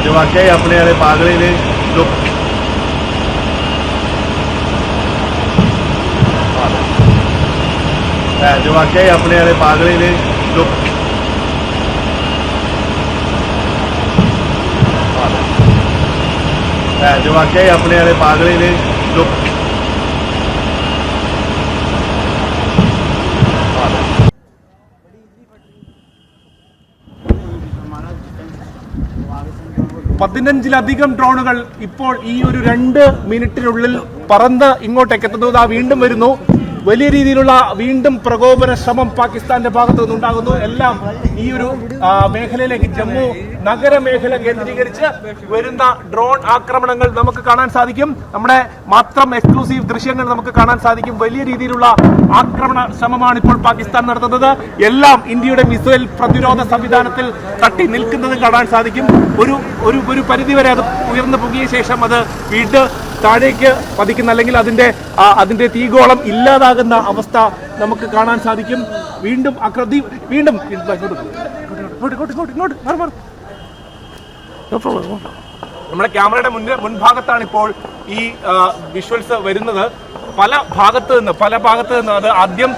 जो वाकई अपने वाले पागले ने जो वाकई अपने वाले पागले ने जो वाकई अपने वाले पागले ने जो പതിനഞ്ചിലധികം ഡ്രോണുകൾ ഇപ്പോൾ ഈ ഒരു 2 മിനിറ്റിനുള്ളിൽ പറന്ന് ഇങ്ങോട്ടേക്ക് എത്തുന്നത് വീണ്ടും വരുന്നു. വലിയ രീതിയിലുള്ള വീണ്ടും പ്രകോപന ശ്രമം പാകിസ്ഥാന്റെ ഭാഗത്തു നിന്നുണ്ടാകുന്നു. എല്ലാം ഈ ഒരു മേഖലയിലേക്ക് ജമ്മു നഗരമേഖല കേന്ദ്രീകരിച്ച് വരുന്ന ഡ്രോൺ ആക്രമണങ്ങൾ നമുക്ക് കാണാൻ സാധിക്കും. നമ്മുടെ മാത്രം എക്സ്ക്ലൂസീവ് ദൃശ്യങ്ങൾ നമുക്ക് കാണാൻ സാധിക്കും. വലിയ രീതിയിലുള്ള ആക്രമണ ശ്രമമാണ് ഇപ്പോൾ പാകിസ്ഥാൻ നടത്തുന്നത്. എല്ലാം ഇന്ത്യയുടെ മിസൈൽ പ്രതിരോധ സംവിധാനത്തിൽ തട്ടി നിൽക്കുന്നത് കാണാൻ സാധിക്കും. ഒരു പരിധിവരെ അത് ഉയർന്നു പൊങ്ങിയ ശേഷം അത് വീണ്ടും താഴേക്ക് പതിക്കുന്ന അല്ലെങ്കിൽ അതിന്റെ തീഗോളം ഇല്ലാതാകുന്ന അവസ്ഥ നമുക്ക് കാണാൻ സാധിക്കും. വീണ്ടും വീണ്ടും നമ്മുടെ ക്യാമറയുടെ മുൻഭാഗത്താണ് ഇപ്പോൾ ഈ വിഷ്വൽസ് വരുന്നത്. പല ഭാഗത്ത് നിന്ന് അത് ആദ്യം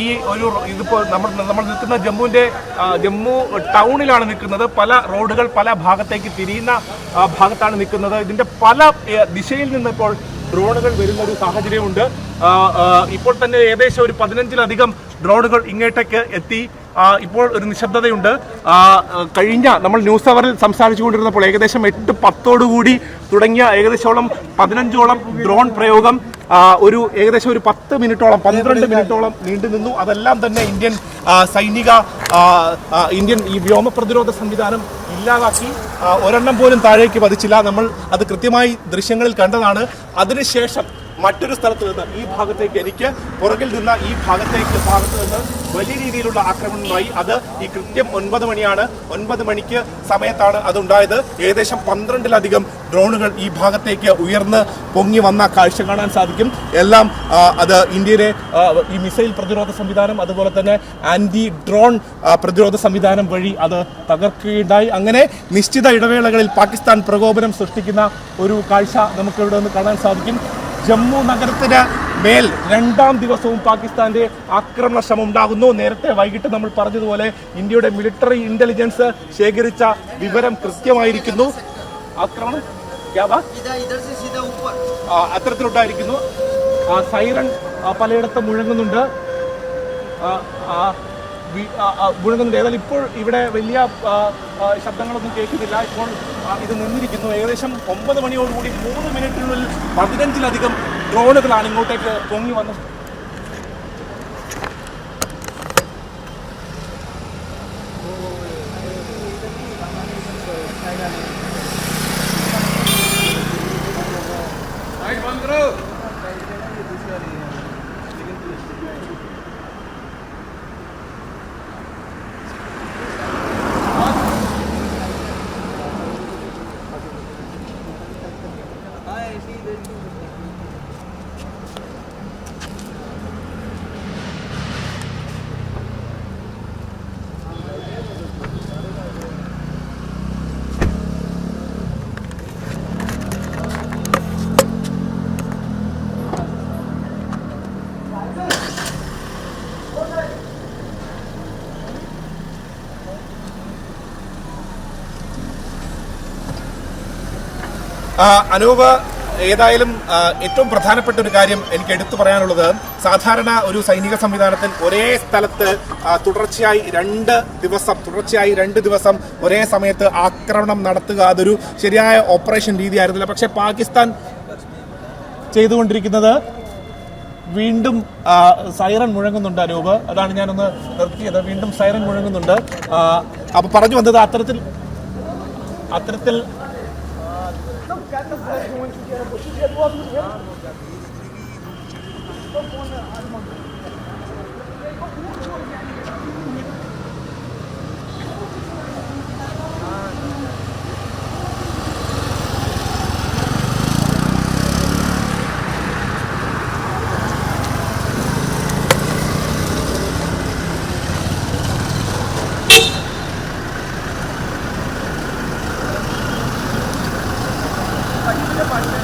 ഈ ഒരു ഇതിപ്പോ നമ്മൾ നിൽക്കുന്ന ജമ്മു ടൗണിലാണ് നിൽക്കുന്നത്. പല റോഡുകൾ പല ഭാഗത്തേക്ക് തിരിയുന്ന ഭാഗത്താണ് നിൽക്കുന്നത്. ഇതിന്റെ പല ദിശയിൽ നിന്ന് ഇപ്പോൾ ഡ്രോണുകൾ വരുന്ന ഒരു സാഹചര്യമുണ്ട്. ഇപ്പോൾ തന്നെ ഏകദേശം ഒരു 15-ലധികം ഡ്രോണുകൾ ഇങ്ങോട്ടേക്ക് എത്തി. ഇപ്പോൾ ഒരു നിശബ്ദതയുണ്ട്. കഴിഞ്ഞ നമ്മൾ ന്യൂസ് അവറിൽ സംസാരിച്ചു കൊണ്ടിരുന്നപ്പോൾ ഏകദേശം 8-10 തുടങ്ങിയ ഏകദേശം 15ഓളം ഡ്രോൺ പ്രയോഗം ഏകദേശം ഒരു 10 മിനിറ്റോളം 12 മിനിറ്റോളം നീണ്ടു നിന്നു. അതെല്ലാം തന്നെ ഇന്ത്യൻ ഈ വ്യോമ പ്രതിരോധ സംവിധാനം ഇല്ലാതാക്കി. ഒരെണ്ണം പോലും താഴേക്ക് പതിച്ചില്ല. നമ്മൾ അത് കൃത്യമായി ദൃശ്യങ്ങളിൽ കണ്ടതാണ്. അതിനുശേഷം മറ്റൊരു സ്ഥലത്ത് നിന്ന് ഈ ഭാഗത്തേക്ക് എനിക്ക് പുറകിൽ നിന്ന് ഈ ഭാഗത്ത് നിന്ന് വലിയ രീതിയിലുള്ള ആക്രമണമായി. അത് ഈ കൃത്യം 9 മണിയാണ്. 9 മണിക്ക് സമയത്താണ് അതുണ്ടായത്. ഏകദേശം 12-ലധികം ഡ്രോണുകൾ ഈ ഭാഗത്തേക്ക് ഉയർന്ന് പൊങ്ങി വന്ന കാഴ്ച കാണാൻ സാധിക്കും. എല്ലാം അത് ഇന്ത്യയിലെ ഈ മിസൈൽ പ്രതിരോധ സംവിധാനം അതുപോലെ തന്നെ ആന്റി ഡ്രോൺ പ്രതിരോധ സംവിധാനം വഴി അത് തകർക്കുകയുണ്ടായി. അങ്ങനെ നിശ്ചിത ഇടവേളകളിൽ പാകിസ്ഥാൻ പ്രകോപനം സൃഷ്ടിക്കുന്ന ഒരു കാഴ്ച നമുക്ക് ഇവിടെ നിന്ന് കാണാൻ സാധിക്കും. ജമ്മു നഗരത്തിന് മേൽ 2ാം ദിവസവും പാകിസ്ഥാന്റെ ആക്രമണ ശ്രമം ഉണ്ടാകുന്നു. നേരത്തെ വൈകിട്ട് നമ്മൾ പറഞ്ഞതുപോലെ ഇന്ത്യയുടെ മിലിറ്ററി ഇന്റലിജൻസ് ശേഖരിച്ച വിവരം കൃത്യമായിരിക്കുന്നു. ആക്രമണം അത്തരത്തിലുണ്ടായിരിക്കുന്നു. സൈറൺ പലയിടത്തും മുഴങ്ങുന്നുണ്ട്. ഏതായാലും ഇപ്പോൾ ഇവിടെ വലിയ ശബ്ദങ്ങളൊന്നും കേൾക്കുന്നില്ല. ഇപ്പോൾ ഇത് നിന്നിരിക്കുന്നു. ഏകദേശം 9 മണിയോടുകൂടി 3 മിനിറ്റിനുള്ളിൽ 15-ലധികം ഡ്രോണുകളാണ് ഇങ്ങോട്ടേക്ക് പൊങ്ങി വന്നത്. അനൂപ്, ഏതായാലും ഏറ്റവും പ്രധാനപ്പെട്ട ഒരു കാര്യം എനിക്ക് എടുത്തു പറയാനുള്ളത്, സാധാരണ ഒരു സൈനിക സംവിധാനത്തിൽ ഒരേ സ്ഥലത്ത് തുടർച്ചയായി 2 ദിവസം ഒരേ സമയത്ത് ആക്രമണം നടത്തുക അതൊരു ശരിയായ ഓപ്പറേഷൻ രീതിയായിരുന്നില്ല. പക്ഷെ പാകിസ്ഥാൻ ചെയ്തുകൊണ്ടിരിക്കുന്നത് വീണ്ടും സൈറൺ മുഴങ്ങുന്നുണ്ട്. അനൂപ്, അതാണ് ഞാനൊന്ന് നിർത്തിയത്. വീണ്ടും സൈറൺ മുഴങ്ങുന്നുണ്ട്. അപ്പൊ പറഞ്ഞു വന്നത് അത്തരത്തിൽ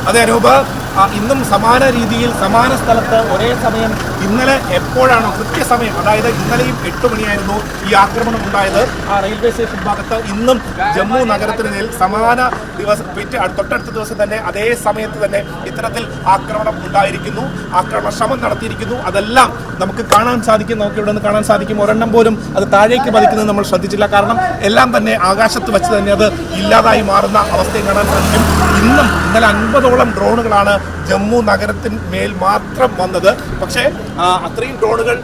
അതെ അനൂപ്, ഇന്നും സമാന രീതിയിൽ സമാന സ്ഥലത്ത് ഒരേ സമയം ഇന്നലെ എപ്പോഴാണോ കൃത്യസമയം, അതായത് ഇന്നലെയും 8 മണിയായിരുന്നു ഈ ആക്രമണം ഉണ്ടായത് ആ റെയിൽവേ സ്റ്റേഷൻ ഭാഗത്ത്. ഇന്നും ജമ്മു നഗരത്തിന് മേൽ സമാന ദിവസം തൊട്ടടുത്ത ദിവസം തന്നെ അതേ സമയത്ത് തന്നെ ഇത്തരത്തിൽ ആക്രമണം ഉണ്ടായിരിക്കുന്നു, ആക്രമണ ശ്രമം നടത്തിയിരിക്കുന്നു. അതെല്ലാം നമുക്ക് കാണാൻ സാധിക്കും, നമുക്ക് ഇവിടെ നിന്ന് കാണാൻ സാധിക്കും. ഒരെണ്ണം പോലും അത് താഴേക്ക് പതിക്കുന്നത് നമ്മൾ ശ്രദ്ധിച്ചില്ല. കാരണം എല്ലാം തന്നെ ആകാശത്ത് വെച്ച് തന്നെ അത് ഇല്ലാതായി മാറുന്ന അവസ്ഥയും കാണാൻ സാധിക്കും. ഇന്നലെ 50ഓളം ഡ്രോണുകളാണ് ജമ്മു നഗരത്തിന് മേൽ മാത്രം വന്നത്. പക്ഷേ അത്രയും ഡ്രോണുകൾ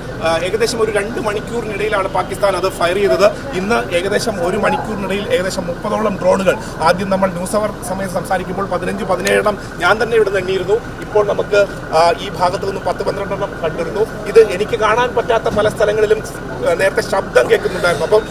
ഏകദേശം ഒരു 2 മണിക്കൂറിനിടയിലാണ് പാകിസ്ഥാൻ അത് ഫയർ ചെയ്തത്. ഇന്ന് ഏകദേശം 1 മണിക്കൂറിനിടയിൽ ഏകദേശം 30ഓളം ഡ്രോണുകൾ. ആദ്യം നമ്മൾ ന്യൂസ് അവർ സമയത്ത് സംസാരിക്കുമ്പോൾ 15-17 ഞാൻ തന്നെ ഇവിടെ എണ്ണിയിരുന്നു. ഇപ്പോൾ നമുക്ക് ഈ ഭാഗത്ത് നിന്ന് 10-12 കണ്ടിരുന്നു. ഇത് എനിക്ക് കാണാൻ പറ്റാത്ത പല സ്ഥലങ്ങളിലും നേരത്തെ ശബ്ദം കേൾക്കുന്നുണ്ടായിരുന്നു. അപ്പം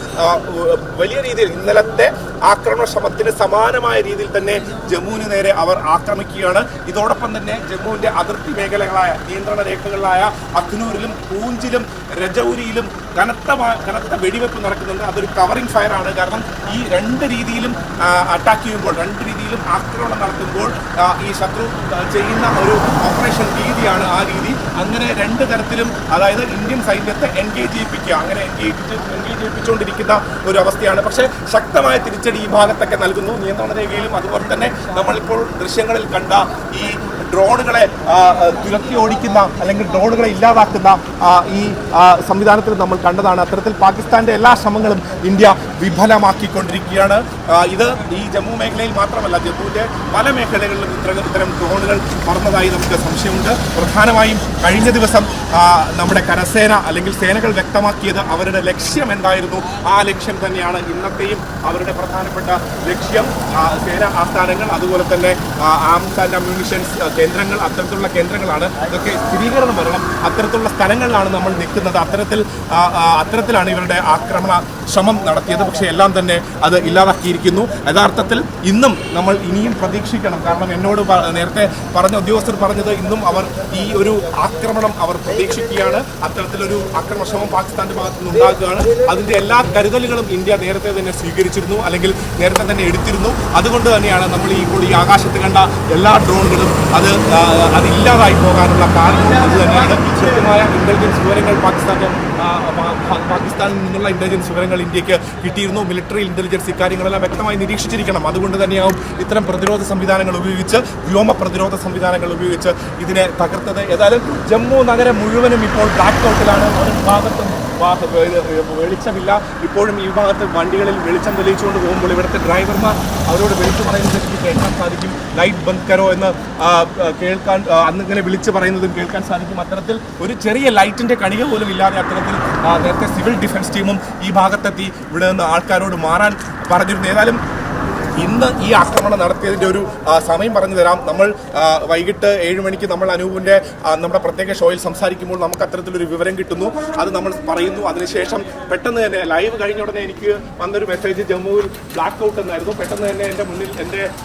വലിയ രീതിയിൽ ഇന്നലത്തെ ആക്രമണ ശ്രമത്തിന് സമാനമായ രീതിയിൽ തന്നെ ജമ്മുവിന് നേരെ അവർ ആക്രമിക്കുകയാണ്. ഇതോടൊപ്പം തന്നെ ജമ്മുവിന്റെ അതിർത്തി മേഖലകളായ നിയന്ത്രണ രേഖകളിലായ അഖ്നൂരിലും പൂഞ്ചിലും രജൌരിയിലും കനത്ത വെടിവെപ്പ് നടക്കുന്നുണ്ട്. അതൊരു കവറിംഗ് ഫയർ ആണ്. കാരണം ഈ 2 രീതിയിലും അറ്റാക്ക് ചെയ്യുമ്പോൾ, 2 രീതിയിലും ആക്രമണം നടത്തുമ്പോൾ ഈ ശത്രു ചെയ്യുന്ന ഒരു ഓപ്പറേഷൻ രീതിയാണ് ആ രീതി. അങ്ങനെ 2 തരത്തിലും, അതായത് ഇന്ത്യൻ സൈന്യത്തെ എൻഗേജ് ചെയ്യിപ്പിക്കുക, അങ്ങനെ എൻഗേജ് ചെയ്യിപ്പിച്ചുകൊണ്ടിരിക്കുന്ന ഒരു അവസ്ഥയാണ്. പക്ഷേ ശക്തമായ തിരിച്ചടി ഈ ഭാഗത്തൊക്കെ നൽകുന്നു, നിയന്ത്രണ രേഖയിലും. അതുപോലെ തന്നെ നമ്മളിപ്പോൾ ദൃശ്യങ്ങളിൽ കണ്ട ഈ ഡ്രോണുകളെ തുരത്തി ഓടിക്കുന്ന അല്ലെങ്കിൽ ഡ്രോണുകളെ ഇല്ലാതാക്കുന്ന ഈ സംവിധാനത്തിൽ നമ്മൾ കണ്ടതാണ്. അത്തരത്തിൽ പാകിസ്ഥാന്റെ എല്ലാ ശ്രമങ്ങളും ഇന്ത്യ വിഫലമാക്കിക്കൊണ്ടിരിക്കുകയാണ്. ഇത് ഈ ജമ്മു മേഖലയിൽ മാത്രമല്ല, ജമ്മുവിന്റെ പല മേഖലകളിലും ഇത്തരം ഡ്രോണുകൾ പറന്നതായി നമുക്ക് സംശയമുണ്ട്. പ്രധാനമായും കഴിഞ്ഞ ദിവസം നമ്മുടെ കരസേന അല്ലെങ്കിൽ സേനകൾ വ്യക്തമാക്കിയത് അവരുടെ ലക്ഷ്യം എന്തായിരുന്നു. ആ ലക്ഷ്യം തന്നെയാണ് ഇന്നത്തെയും അവരുടെ പ്രധാനപ്പെട്ട ലക്ഷ്യം. സേന ആസ്ഥാനങ്ങൾ, അതുപോലെ തന്നെ ആംസ് ആൻഡ് അമ്യൂണിഷൻസ് കേന്ദ്രങ്ങൾ, അത്തരത്തിലുള്ള കേന്ദ്രങ്ങളാണ്. ഇതൊക്കെ സ്ഥിരീകരണം വരണം. അത്തരത്തിലുള്ള സ്ഥലങ്ങളിലാണ് നമ്മൾ നിൽക്കുന്നത്. അത്തരത്തിലാണ് ഇവരുടെ ആക്രമണ ശ്രമം നടത്തിയത്. പക്ഷേ എല്ലാം തന്നെ അത് ഇല്ലാതാക്കിയിരിക്കുന്നു. യഥാർത്ഥത്തിൽ ഇന്നും നമ്മൾ ഇനിയും പ്രതീക്ഷിക്കണം. കാരണം എന്നോട് നേരത്തെ പറഞ്ഞ ഉദ്യോഗസ്ഥർ പറഞ്ഞത് ഇന്നും അവർ ഈ ഒരു ആക്രമണം അവർ പ്രതീക്ഷിക്കുകയാണ്. അത്തരത്തിലൊരു ആക്രമണ ശ്രമം പാകിസ്ഥാന്റെ ഭാഗത്തു നിന്ന് ഉണ്ടാകുകയാണ്. അതിന്റെ എല്ലാ കരുതലുകളും ഇന്ത്യ നേരത്തെ തന്നെ സ്വീകരിച്ചിരുന്നു, അല്ലെങ്കിൽ നേരത്തെ തന്നെ എടുത്തിരുന്നു. അതുകൊണ്ട് തന്നെയാണ് നമ്മൾ ഈ ആകാശത്ത് കണ്ട എല്ലാ ഡ്രോണുകളും അത് ഇല്ലാതായി പോകാനുള്ള കാരണം അത് തന്നെയാണ്. കൃത്യമായ ഇന്റലിജൻസ് വിവരങ്ങൾ പാകിസ്ഥാനിൽ നിന്നുള്ള ഇന്റലിജൻസ് വിവരങ്ങൾ ഇന്ത്യക്ക് കിട്ടിയിരുന്നു. മിലിറ്ററി ഇന്റലിജൻസ് ഇക്കാര്യങ്ങളെല്ലാം വ്യക്തമായി നിരീക്ഷിച്ചിരിക്കണം. അതുകൊണ്ട് തന്നെയാവും ഇത്തരം പ്രതിരോധ സംവിധാനങ്ങൾ ഉപയോഗിച്ച്, വ്യോമ പ്രതിരോധ സംവിധാനങ്ങൾ ഉപയോഗിച്ച് ഇതിനെ തകർത്തത്. ഏതായാലും ജമ്മു നഗരം മുഴുവനും ഇപ്പോൾ ബ്ലാക്ക് ഔട്ടിലാണ്. ഒരു ഭാഗത്തും വെളിച്ചമില്ല. ഇപ്പോഴും ഈ ഭാഗത്ത് വണ്ടികളിൽ വെളിച്ചം തെളിയിച്ചുകൊണ്ട് പോകുമ്പോൾ ഇവിടുത്തെ ഡ്രൈവർമാർ അവരോട് വിളിച്ചു പറയുന്നത് എനിക്ക് കേൾക്കാൻ സാധിക്കും. ലൈറ്റ് ബന്ദ് കരോ എന്ന് കേൾക്കാൻ, അന്നിങ്ങനെ വിളിച്ച് പറയുന്നതും കേൾക്കാൻ സാധിക്കും. അത്തരത്തിൽ ഒരു ചെറിയ ലൈറ്റിന്റെ കണിക പോലും ഇല്ലാതെ അത്തരത്തിൽ നേരത്തെ സിവിൽ ഡിഫൻസ് ടീമും ഈ ഭാഗത്തെത്തി ഇവിടെ നിന്ന് ആൾക്കാരോട് മാറാൻ പറഞ്ഞിരുന്നു. ഏതായാലും ഇന്ന് ഈ ആക്രമണം നടത്തിയതിൻ്റെ ഒരു സമയം പറഞ്ഞു തരാം. നമ്മൾ വൈകിട്ട് 7 മണിക്ക് നമ്മൾ അനൂപിൻ്റെ നമ്മുടെ പ്രത്യേക ഷോയിൽ സംസാരിക്കുമ്പോൾ നമുക്ക് അത്തരത്തിലൊരു വിവരം കിട്ടുന്നു. അത് നമ്മൾ പറയുന്നു. അതിനുശേഷം പെട്ടെന്ന് തന്നെ ലൈവ് കഴിഞ്ഞ ഉടനെ എനിക്ക് വന്നൊരു മെസ്സേജ് ജമ്മുവിൽ ബ്ലാക്ക് ഔട്ട് എന്നായിരുന്നു. പെട്ടെന്ന് തന്നെ എൻ്റെ മുന്നിൽ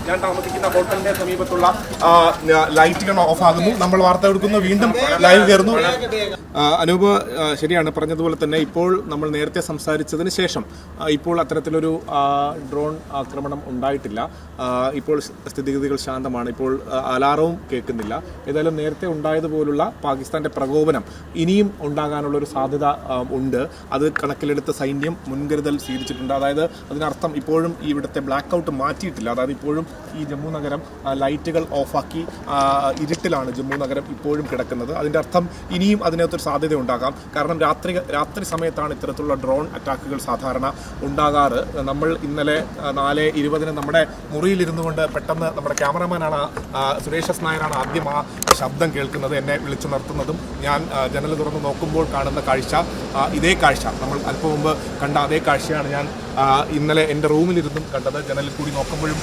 ഞാൻ താമസിക്കുന്ന ഹോട്ടലിൻ്റെ സമീപത്തുള്ള ലൈറ്റുകൾ ഓഫ് ആകുന്നു. നമ്മൾ വാർത്ത എടുക്കുന്നു, വീണ്ടും ലൈവ് കയറുന്നു. അനൂപ് ശരിയാണ് പറഞ്ഞതുപോലെ തന്നെ ഇപ്പോൾ നമ്മൾ നേരത്തെ സംസാരിച്ചതിന് ശേഷം ഇപ്പോൾ അത്തരത്തിലൊരു ഡ്രോൺ ആക്രമണം ഉണ്ടായിട്ടില്ല. ഇപ്പോൾ സ്ഥിതിഗതികൾ ശാന്തമാണ്. ഇപ്പോൾ അലാറവും കേൾക്കുന്നില്ല. ഏതായാലും നേരത്തെ ഉണ്ടായതുപോലുള്ള പാകിസ്ഥാന്റെ പ്രകോപനം ഇനിയും ഉണ്ടാകാനുള്ളൊരു സാധ്യത ഉണ്ട്. അത് കണക്കിലെടുത്ത് സൈന്യം മുൻകരുതൽ സ്വീകരിച്ചിട്ടുണ്ട്. അതായത് അതിനർത്ഥം ഇപ്പോഴും ഈ ഇവിടുത്തെ ബ്ലാക്ക് ഔട്ട് മാറ്റിയിട്ടില്ല. അതായത് ഇപ്പോഴും ഈ ജമ്മു നഗരം ലൈറ്റുകൾ ഓഫാക്കി ഇരുട്ടിലാണ് ജമ്മു നഗരം ഇപ്പോഴും കിടക്കുന്നത്. അതിൻ്റെ അർത്ഥം ഇനിയും അതിനകത്തൊരു സാധ്യത ഉണ്ടാകാം. കാരണം രാത്രി സമയത്താണ് ഇത്തരത്തിലുള്ള ഡ്രോൺ അറ്റാക്കുകൾ സാധാരണ ഉണ്ടാകാറ്. നമ്മൾ ഇന്നലെ 4:20 നമ്മുടെ മുറിയിലിരുന്നു കൊണ്ട് പെട്ടെന്ന് നമ്മുടെ ക്യാമറമാനാണ് സുരേഷ് എസ് നായരാണ് ആദ്യം ആ ശബ്ദം കേൾക്കുന്നത്, എന്നെ വിളിച്ചു നിർത്തുന്നതും. ഞാൻ ജനൽ തുറന്ന് നോക്കുമ്പോൾ കാണുന്ന കാഴ്ച ഇതേ കാഴ്ച, നമ്മൾ അല്പം മുമ്പ് കണ്ട അതേ കാഴ്ചയാണ് ഞാൻ ഇന്നലെ എൻ്റെ റൂമിലിരുന്നും കണ്ടത്, ജനലിൽ കൂടി നോക്കുമ്പോഴും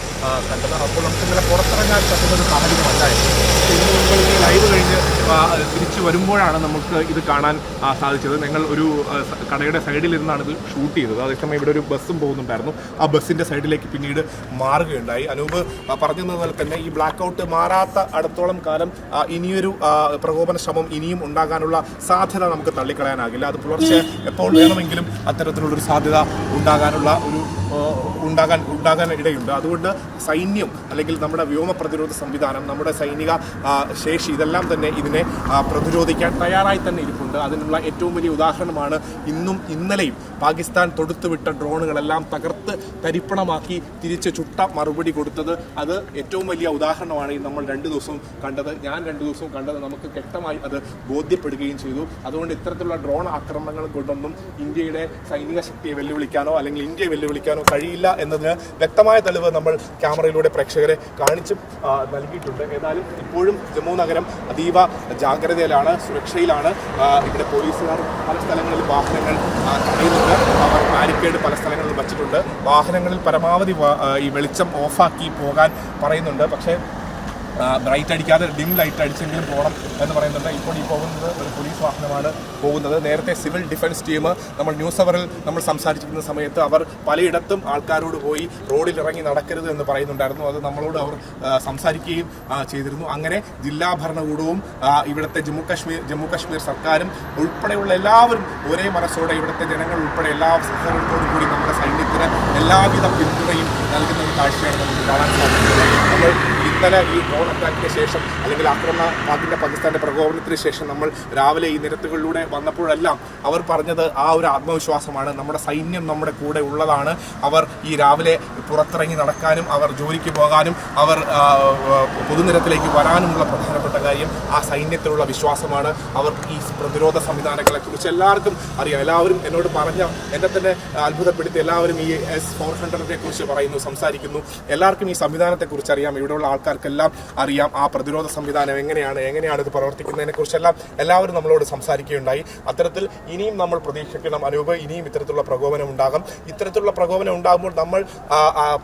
കണ്ടത്. അപ്പോൾ നമുക്ക് ഇന്നലെ പുറത്തിറങ്ങാൻ പറ്റുന്നൊരു സാഹചര്യമല്ലായിരുന്നു. ഇതിന് ലൈവ് കഴിഞ്ഞ് തിരിച്ചു വരുമ്പോഴാണ് നമുക്ക് ഇത് കാണാൻ സാധിച്ചത്. ഞങ്ങൾ ഒരു കടയുടെ സൈഡിലിരുന്നാണ് ഇത് ഷൂട്ട് ചെയ്തത്. അതേസമയം ഇവിടെ ഒരു ബസ്സും പോകുന്നുണ്ടായിരുന്നു. ആ ബസ്സിൻ്റെ സൈഡിലേക്ക് പിന്നീട് മാറുകയുണ്ടായി. അനൂപ് പറഞ്ഞതുപോലെ തന്നെ ഈ ബ്ലാക്ക് ഔട്ട് മാറാത്ത അടുത്തോളം കാലം ഇനിയൊരു പ്രകോപന ശ്രമം ഇനിയും ഉണ്ടാകാനുള്ള സാധ്യത നമുക്ക് തള്ളിക്കളയാനാകില്ല. അത് പുലർച്ചെ എപ്പോൾ വേണമെങ്കിലും അത്തരത്തിലുള്ളൊരു സാധ്യത ഉണ്ടാകാനുള്ള ഒരു ഉണ്ടാകാൻ ഇടയുണ്ട്. അതുകൊണ്ട് സൈന്യം അല്ലെങ്കിൽ നമ്മുടെ വ്യോമ പ്രതിരോധ സംവിധാനം, നമ്മുടെ സൈനിക ശേഷി ഇതെല്ലാം തന്നെ ഇതിനെ പ്രതിരോധിക്കാൻ തയ്യാറായി തന്നെ ഇരിപ്പുണ്ട്. അതിനുള്ള ഏറ്റവും വലിയ ഉദാഹരണമാണ് ഇന്നും ഇന്നലെയും പാകിസ്ഥാൻ തൊടുത്തുവിട്ട ഡ്രോണുകളെല്ലാം തകർത്ത് തരിപ്പണമാക്കി തിരിച്ച് ചുട്ട മറുപടി കൊടുത്തത്. അത് ഏറ്റവും വലിയ ഉദാഹരണമാണ് ഈ നമ്മൾ 2 ദിവസവും കണ്ടത്. ഞാൻ 2 ദിവസവും കണ്ടത് നമുക്ക് വ്യക്തമായി അത് ബോധ്യപ്പെടുകയും ചെയ്തു. അതുകൊണ്ട് ഇത്തരത്തിലുള്ള ഡ്രോൺ ആക്രമണങ്ങൾ കൊണ്ടൊന്നും ഇന്ത്യയുടെ സൈനിക ശക്തിയെ വെല്ലുവിളിക്കാനോ അല്ലെങ്കിൽ ഇന്ത്യയെ വെല്ലുവിളിക്കാനോ കഴിയില്ല എന്നതിന് വ്യക്തമായ തെളിവ് നമ്മൾ ക്യാമറയിലൂടെ പ്രേക്ഷകരെ കാണിച്ചും നൽകിയിട്ടുണ്ട്. ഏതായാലും ഇപ്പോഴും ജമ്മു നഗരം അതീവ ജാഗ്രതയിലാണ്, സുരക്ഷയിലാണ്. ഇവിടെ പോലീസുകാർ പല സ്ഥലങ്ങളിൽ വാഹനങ്ങൾ തടയുന്നുണ്ട്. അവർ ബാരിക്കേഡ് പല സ്ഥലങ്ങളിലും വച്ചിട്ടുണ്ട്. വാഹനങ്ങളിൽ പരമാവധി ഈ വെളിച്ചം ഓഫാക്കി പോകാൻ പറയുന്നുണ്ട്. പക്ഷേ ബ്രൈറ്റ് അടിക്കാതെ ഡിം ലൈറ്റ് അടിച്ചെങ്കിലും പോകണം എന്ന് പറയുന്നുണ്ട്. ഇപ്പോൾ ഈ പോകുന്നത് ഒരു പോലീസ് വാഹനമാണ് പോകുന്നത്. നേരത്തെ സിവിൽ ഡിഫൻസ് ടീം നമ്മൾ ന്യൂസ് അവറിൽ നമ്മൾ സംസാരിച്ചിരിക്കുന്ന സമയത്ത് അവർ പലയിടത്തും ആൾക്കാരോട് പോയി റോഡിൽ ഇറങ്ങി നടക്കരുത് എന്ന് പറയുന്നുണ്ടായിരുന്നു. അത് നമ്മളോട് അവർ സംസാരിക്കുകയും ചെയ്തിരുന്നു. അങ്ങനെ ജില്ലാ ഭരണകൂടവും ഇവിടുത്തെ ജമ്മു കാശ്മീർ സർക്കാരും ഉൾപ്പെടെയുള്ള എല്ലാവരും ഒരേ മനസ്സോടെ ഇവിടുത്തെ ജനങ്ങൾ ഉൾപ്പെടെ എല്ലാ സഹകരണത്തോടു കൂടി നമ്മുടെ സൈന്യത്തിന് എല്ലാവിധ പിന്തുണയും നൽകുന്ന ഒരു കാഴ്ചയാണ് നമുക്ക് കാണാൻ സാധിക്കുന്നത്. നമ്മൾ ഇന്നലെ ഈ ഡ്രോൺ അറ്റാക്കിന് ശേഷം അല്ലെങ്കിൽ പാകിസ്ഥാന്റെ പ്രകോപനത്തിന് ശേഷം നമ്മൾ രാവിലെ ഈ നിരത്തുകളിലൂടെ വന്നപ്പോഴെല്ലാം അവർ പറഞ്ഞത് ആ ഒരു ആത്മവിശ്വാസമാണ്. നമ്മുടെ സൈന്യം നമ്മുടെ കൂടെ ഉള്ളതാണ്. അവർ ഈ രാവിലെ പുറത്തിറങ്ങി നടക്കാനും അവർ ജോലിക്ക് പോകാനും അവർ പൊതുനിരത്തിലേക്ക് വരാനുമുള്ള പ്രധാനപ്പെട്ട കാര്യം ആ സൈന്യത്തിലുള്ള വിശ്വാസമാണ്. അവർക്ക് ഈ പ്രതിരോധ സംവിധാനങ്ങളെക്കുറിച്ച് എല്ലാവർക്കും അറിയാം. എല്ലാവരും എന്നോട് എന്നെ തന്നെ അത്ഭുതപ്പെടുത്തി. എല്ലാവരും ഈ S-400 കുറിച്ച് പറയുന്നു, സംസാരിക്കുന്നു. എല്ലാവർക്കും ഈ സംവിധാനത്തെക്കുറിച്ച് അറിയാം. ഇവിടെയുള്ള ആൾക്കാർക്കെല്ലാം അറിയാം ആ പ്രതിരോധ സംവിധാനം എങ്ങനെയാണ് ഇത് പ്രവർത്തിക്കുന്നതിനെ കുറിച്ചെല്ലാം എല്ലാവരും നമ്മളോട് സംസാരിക്കുകയുണ്ടായി. അത്തരത്തിൽ ഇനിയും നമ്മൾ പ്രതീക്ഷിക്കണം അനൂപ്, ഇനിയും ഇത്തരത്തിലുള്ള പ്രകോപനം ഉണ്ടാകും. ഇത്തരത്തിലുള്ള പ്രകോപനം ഉണ്ടാകുമ്പോൾ നമ്മൾ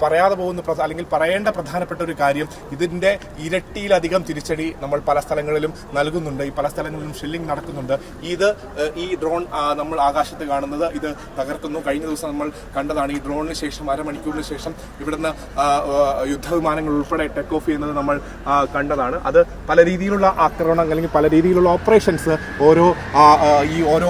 പറയാതെ പോകുന്ന അല്ലെങ്കിൽ പറയേണ്ട പ്രധാനപ്പെട്ട ഒരു കാര്യം, ഇതിന്റെ ഇരട്ടിയിലധികം തിരിച്ചടി നമ്മൾ പല സ്ഥലങ്ങളിലും നൽകുന്നുണ്ട്. ഈ പല സ്ഥലങ്ങളിലും ഷെല്ലിംഗ് നടക്കുന്നുണ്ട്. ഈ ഡ്രോൺ നമ്മൾ ആകാശത്ത് കാണുന്നത് ഇത് തകർക്കുന്നു. കഴിഞ്ഞ ദിവസം നമ്മൾ കണ്ടതാണ്. ഈ ഡ്രോണിന് ശേഷം അരമണിക്കൂറിന് ശേഷം ഇവിടുന്ന് യുദ്ധവിമാനങ്ങൾ ഉൾപ്പെടെ ടേക്ക് ഓഫ് ചെയ്യുന്നത് നമ്മൾ കണ്ടതാണ്. അത് പല രീതിയിലുള്ള ആക്രമണം അല്ലെങ്കിൽ പല രീതിയിലുള്ള ഓപ്പറേഷൻസ് ഓരോ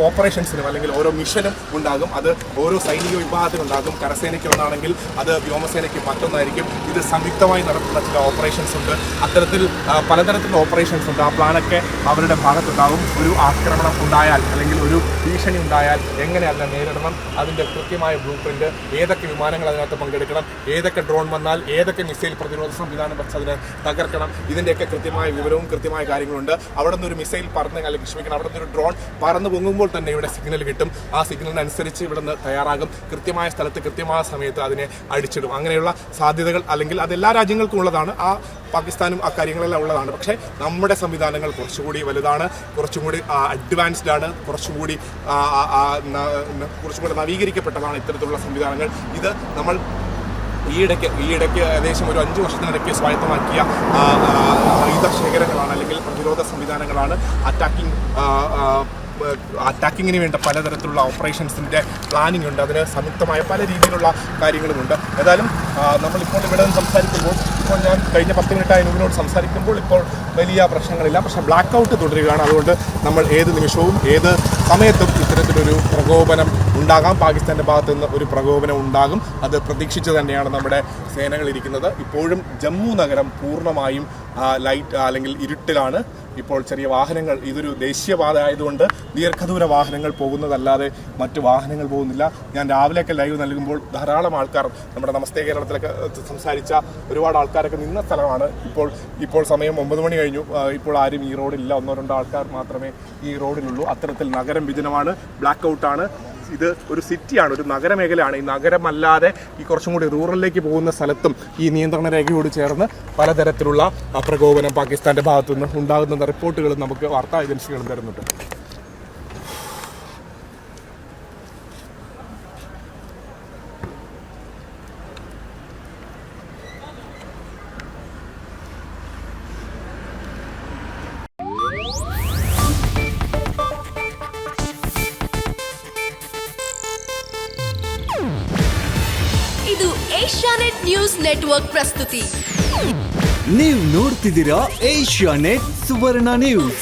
ഓപ്പറേഷൻസിനും അല്ലെങ്കിൽ ഓരോ മിഷനും ഉണ്ടാകും. അത് ഓരോ സൈനിക വിഭാഗത്തിനും ഉണ്ടാകും. കരസേനയ്ക്ക് ഒന്നാണെങ്കിൽ അത് വ്യോമസേനയ്ക്ക് മറ്റൊന്നായിരിക്കും. ഇത് സംയുക്തമായി നടത്തുന്ന ചില ഓപ്പറേഷൻസ് ഉണ്ട്. അത്തരത്തിൽ പലതരത്തിലുള്ള ഓപ്പറേഷൻസ് ഉണ്ട്. ആ പ്ലാനൊക്കെ അവരുടെ ഭാഗത്തുണ്ടാകും. ഒരു ആക്രമണം ഉണ്ടായാൽ അല്ലെങ്കിൽ ഒരു ഭീഷണി ഉണ്ടായാൽ എങ്ങനെ അതിനെ നേരിടണം, അതിൻ്റെ കൃത്യമായ ബ്ലൂ പ്രിന്റ്, ഏതൊക്കെ വിമാനങ്ങൾ അതിനകത്ത് പങ്കെടുക്കണം, ഏതൊക്കെ ഡ്രോൺ വന്നാൽ ഏതൊക്കെ മിസൈൽ പ്രതിരോധ സംവിധാനം വെച്ച് അതിനെ തകർക്കണം, ഇതിൻ്റെയൊക്കെ കൃത്യമായ വിവരവും കൃത്യമായ കാര്യങ്ങളുണ്ട്. അവിടെ നിന്ന് ഒരു മിസൈൽ അവിടെ നിന്ന് ഒരു ഡ്രോൺ പറന്ന് പൊങ്ങുമ്പോൾ തന്നെ ഇവിടെ സിഗ്നൽ കിട്ടും. ആ സിഗ്നലിനനുസരിച്ച് ഇവിടെ നിന്ന് തയ്യാറാകും. കൃത്യമായ സ്ഥലത്ത് കൃത്യമായ സമയത്ത് അതിനെ അടിച്ചിടും. അങ്ങനെയുള്ള സാധ്യതകൾ അല്ലെങ്കിൽ അത് എല്ലാ രാജ്യങ്ങൾക്കും ഉള്ളതാണ്. ആ പാകിസ്ഥാനും ആ കാര്യങ്ങളെല്ലാം ഉള്ളതാണ്. പക്ഷേ നമ്മുടെ സംവിധാനങ്ങൾ കുറച്ചുകൂടി വലുതാണ്, കുറച്ചുകൂടി അഡ്വാൻസ്ഡ് ആണ്, കുറച്ചുകൂടി നവീകരിക്കപ്പെട്ടതാണ് ഇത്തരത്തിലുള്ള സംവിധാനങ്ങൾ. ഇത് നമ്മൾ ഈയിടയ്ക്ക് ഏകദേശം ഒരു 5 വർഷത്തിനിടയ്ക്ക് സ്വായത്തമാക്കിയ ആയുധ ശേഖരങ്ങളാണ് അല്ലെങ്കിൽ പ്രതിരോധ സംവിധാനങ്ങളാണ്. അറ്റാക്കിങ്ങിന് വേണ്ട പലതരത്തിലുള്ള ഓപ്പറേഷൻസിൻ്റെ പ്ലാനിംഗ് ഉണ്ട്. അതിന് സംയുക്തമായ പല രീതിയിലുള്ള കാര്യങ്ങളുമുണ്ട്. ഏതായാലും നമ്മളിപ്പോൾ ഇവിടെ നിന്ന് സംസാരിക്കുമ്പോൾ ഞാൻ കഴിഞ്ഞ 10 മിനിറ്റായി നൂറിനോട് സംസാരിക്കുമ്പോൾ ഇപ്പോൾ വലിയ പ്രശ്നങ്ങളില്ല. പക്ഷേ ബ്ലാക്ക് ഔട്ട് തുടരുകയാണ്. അതുകൊണ്ട് നമ്മൾ ഏത് നിമിഷവും ഏത് സമയത്തും ഇത്തരത്തിലൊരു പ്രകോപനം ഉണ്ടാകാം. പാകിസ്ഥാൻ്റെ ഭാഗത്തു നിന്ന് ഒരു പ്രകോപനം ഉണ്ടാകും. അത് പ്രതീക്ഷിച്ച് തന്നെയാണ് നമ്മുടെ സേനകൾ ഇരിക്കുന്നത്. ഇപ്പോഴും ജമ്മു നഗരം പൂർണ്ണമായും ലൈറ്റ് അല്ലെങ്കിൽ ഇരുട്ടിലാണ്. ഇപ്പോൾ ചെറിയ വാഹനങ്ങൾ, ഇതൊരു ദേശീയപാത ആയതുകൊണ്ട് ദീർഘദൂര വാഹനങ്ങൾ പോകുന്നതല്ലാതെ മറ്റു വാഹനങ്ങൾ പോകുന്നില്ല. ഞാൻ രാവിലെയൊക്കെ ലൈവ് നൽകുമ്പോൾ ധാരാളം ആൾക്കാർ നമ്മുടെ നമസ്തേ കേരളത്തിലൊക്കെ സംസാരിച്ച ഒരുപാട് ആൾക്കാരൊക്കെ നിന്ന സ്ഥലമാണ്. ഇപ്പോൾ സമയം 9 മണി കഴിഞ്ഞു. ഇപ്പോൾ ആരും ഈ റോഡിലില്ല. 1-2 ആൾക്കാർ മാത്രമേ ഈ റോഡിലുള്ളൂ. അത്തരത്തിൽ നഗരം വിജനമാണ്, ബ്ലാക്ക് ഔട്ടാണ്. ഇത് ഒരു സിറ്റിയാണ്, ഒരു നഗരമേഖലയാണ്. ഈ നഗരമല്ലാതെ ഈ കുറച്ചും കൂടി റൂറലിലേക്ക് പോകുന്ന സ്ഥലത്തും ഈ നിയന്ത്രണ രേഖയോട് ചേർന്ന് പലതരത്തിലുള്ള പ്രകോപനം പാകിസ്ഥാൻ്റെ ഭാഗത്തുനിന്ന് ഉണ്ടാകുന്ന റിപ്പോർട്ടുകൾ നമുക്ക് വാർത്താ ഏജൻസികളും തരുന്നുണ്ട്. ಇದು ಏಷ್ಯಾನೆಟ್ ನ್ಯೂಸ್ ನೆಟ್ವರ್ಕ್ ಪ್ರಸ್ತುತಿ. ನೀವು ನೋಡ್ತಿದ್ದೀರಾ ಏಷ್ಯಾನೆಟ್ ಸುವರ್ಣ ನ್ಯೂಸ್.